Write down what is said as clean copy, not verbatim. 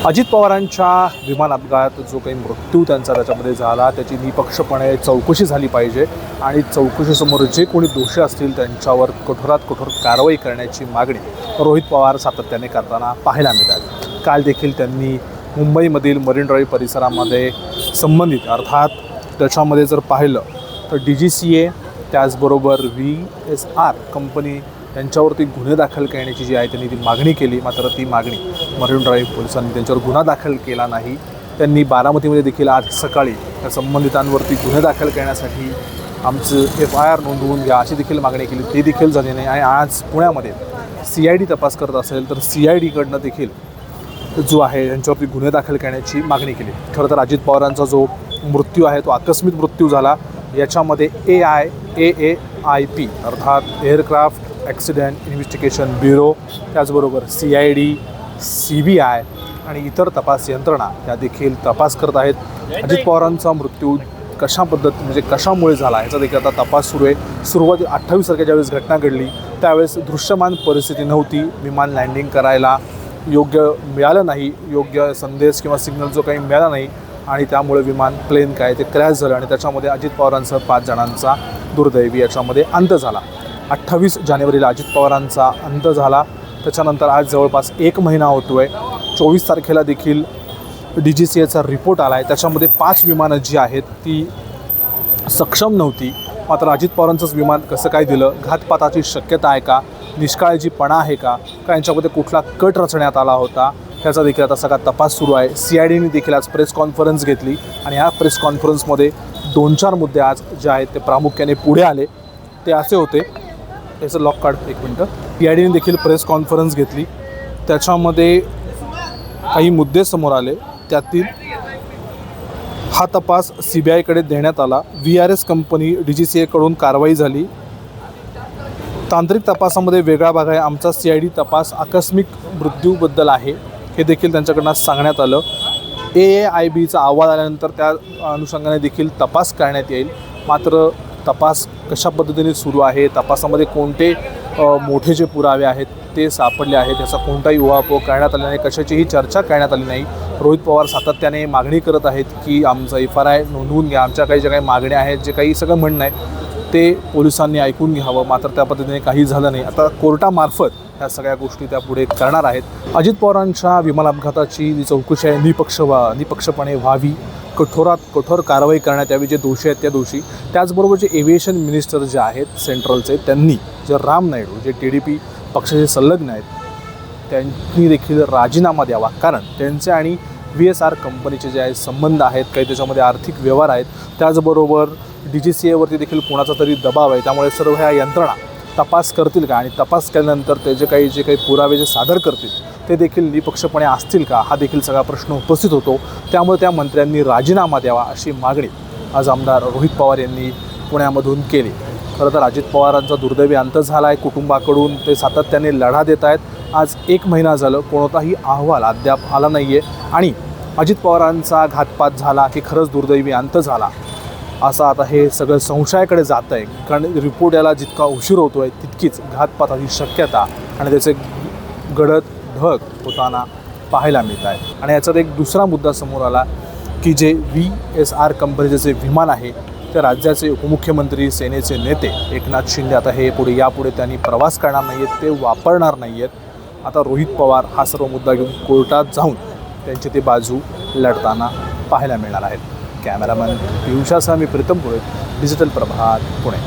अजित पवारांच्या विमान अपघात जो काही मृत्यू त्यांचा त्याच्यामध्ये झाला त्याची निपक्षपणे चौकशी झाली पाहिजे आणि चौकशीसमोर जे कोणी दोषी असतील त्यांच्यावर कठोरात कठोर कारवाई करण्याची मागणी रोहित पवार सातत्याने करताना पाहायला मिळतात। काल देखील त्यांनी मुंबईमधील मरीन ड्राईव्ह परिसरामध्ये संबंधित अर्थात त्याच्यामध्ये जर पाहिलं तर DGCA त्याचबरोबर VSR कंपनी त्यांच्यावरती गुन्हे दाखल करण्याची जी आहे त्यांनी ती मागणी केली, मात्र ती मागणी मरीन ड्राईव्ह पोलिसांनी त्यांच्यावर गुन्हा दाखल केला नाही। त्यांनी बारामतीमध्ये देखील आज सकाळी त्या संबंधितांवरती गुन्हे दाखल करण्यासाठी आमचं FIR नोंदवून घ्या अशी देखील मागणी केली, ते देखील झाली नाही। आणि आज पुण्यामध्ये CID तपास करत असेल तर CIDकडनं देखील जो आहे त्यांच्यावरती गुन्हे दाखल करण्याची मागणी केली। खरं तर अजित पवारांचा जो मृत्यू आहे तो आकस्मिक मृत्यू झाला। याच्यामध्ये AAIP अर्थात एअरक्राफ्ट ॲक्सिडेंट इन्व्हेस्टिगेशन ब्युरो त्याचबरोबर CID CBI आणि इतर तपास यंत्रणा या देखील तपास करत आहेत। अजित पवारांचा मृत्यू कशा पद्धत म्हणजे कशामुळे झाला याचा देखील आता तपास सुरू आहे। सुरुवाती 28 तारखेच्या ज्यावेळेस घटना घडली त्यावेळेस दृश्यमान परिस्थिती नव्हती, विमान लँडिंग करायला योग्य मिळालं नाही, योग्य संदेश किंवा सिग्नल जो काही मिळाला नाही आणि त्यामुळे विमान प्लेन काय ते क्रॅश झालं आणि त्याच्यामध्ये अजित पवारांसह 5 जणांचा दुर्दैवी याच्यामध्ये अंत झाला। 28 जानेवारीला अजित पवारांचा अंत झाला, त्याच्यानंतर आज जवळपास 1 महिना होतो आहे। 24 तारखेला देखील DGCAचा रिपोर्ट आला आहे, त्याच्यामध्ये 5 विमानं जी आहेत ती सक्षम नव्हती, मात्र अजित पवारांचंच विमान कसं काय दिलं, घातपाताची शक्यता आहे का, निष्काळजीपणा आहे का यांच्यामध्ये कुठला कट रचण्यात आला होता ह्याचा देखील आता सगळा तपास सुरू आहे। CIDने देखील आज प्रेस कॉन्फरन्स घेतली आणि ह्या प्रेस कॉन्फरन्समध्ये 2-4 मुद्दे आज जे आहेत ते प्रामुख्याने पुढे आले। ते असे होते, याचं लॉक कार्ड 1 मिनटं, CIDने देखील प्रेस कॉन्फरन्स घेतली, त्याच्यामध्ये काही मुद्दे समोर आले। त्यातील हा तपास CBIकडे देण्यात आला, VRS कंपनी DGCAकडून कारवाई झाली, तांत्रिक तपासामध्ये वेगळा भाग आहे, आमचा CID तपास आकस्मिक मृत्यूबद्दल आहे हे देखील त्यांच्याकडनं सांगण्यात आलं। AAIBचा अहवाल आल्यानंतर त्या अनुषंगाने देखील तपास करण्यात येईल, मात्र तपास कशा पद्धतीने सुरू आहे, तपासामध्ये कोणते मोठे जे पुरावे आहेत ते सापडले आहेत, याचा कोणताही उहापोह करण्यात आला नाही, कशाचीही चर्चा करण्यात आली नाही। रोहित पवार सातत्याने मागणी करत आहेत की आमचा FIR नोंदवून घ्या, आमच्या काही ज्या काही मागण्या आहेत, जे काही सगळं म्हणणं आहे ते पोलिसांनी ऐकून घ्यावं, मात्र त्या पद्धतीने काही झालं नाही। आता कोर्टामार्फत ह्या सगळ्या गोष्टी त्या पुढे करणार आहेत। अजित पवारांच्या विमान अपघाताची जी चौकशी आहे निपक्षपणे व्हावी, कठोरात कठोर कारवाई करण्यात यावी, जे दोषी आहेत त्या दोषी, त्याचबरोबर जे एव्हिएशन मिनिस्टर जे आहेत सेंट्रलचे त्यांनी, जे राम नायडू जे TDP पक्षाचे संलग्न आहेत त्यांनी देखील राजीनामा द्यावा, कारण त्यांचे आणि VSR कंपनीचे जे आहे संबंध आहेत, काही त्याच्यामध्ये आर्थिक व्यवहार आहेत, त्याचबरोबर DGCAवरती देखील कोणाचा तरी दबाव आहे, त्यामुळे सर्व ह्या यंत्रणा तपास करतील का आणि तपास केल्यानंतर ते जे काही पुरावे जे सादर करतील ते देखील निपक्षपणे असतील का हा देखील सगळा प्रश्न उपस्थित होतो। त्यामुळे त्या मंत्र्यांनी राजीनामा द्यावा अशी मागणी आज आमदार रोहित पवार यांनी पुण्यामधून केली। खरं तर अजित पवारांचा दुर्दैवी अंत झाला आहे, कुटुंबाकडून ते सातत्याने लढा देत आहेत। आज 1 महिना झालं, कोणताही अहवाल अद्याप आला नाही आहे आणि अजित पवारांचा घातपात झाला की खरंच दुर्दैवी अंत झाला असं आता हे सगळं संशयाकडे जातं आहे, कारण रिपोर्ट याला जितका उशीर होतो आहे तितकीच घातपाताची शक्यता आणि त्याचे गडद ढग होताना पाहायला मिळत आहे। आणि याच्यात एक दुसरा मुद्दा समोर आला की जे VSR कंपनीचे जे विमान आहे ते राज्याचे उपमुख्यमंत्री सेनेचे नेते एकनाथ शिंदे आता हे यापुढे त्यांनी प्रवास करणार नाही आहेत, ते वापरणार नाही आहेत। आता रोहित पवार हा सर्व मुद्दा घेऊन कोर्टात जाऊन त्यांची ती बाजू लढताना पाहायला मिळणार आहेत। कॅमेरामॅन पियुषासह मी प्रीतम पुरोहित, डिजिटल प्रभात, पुणे।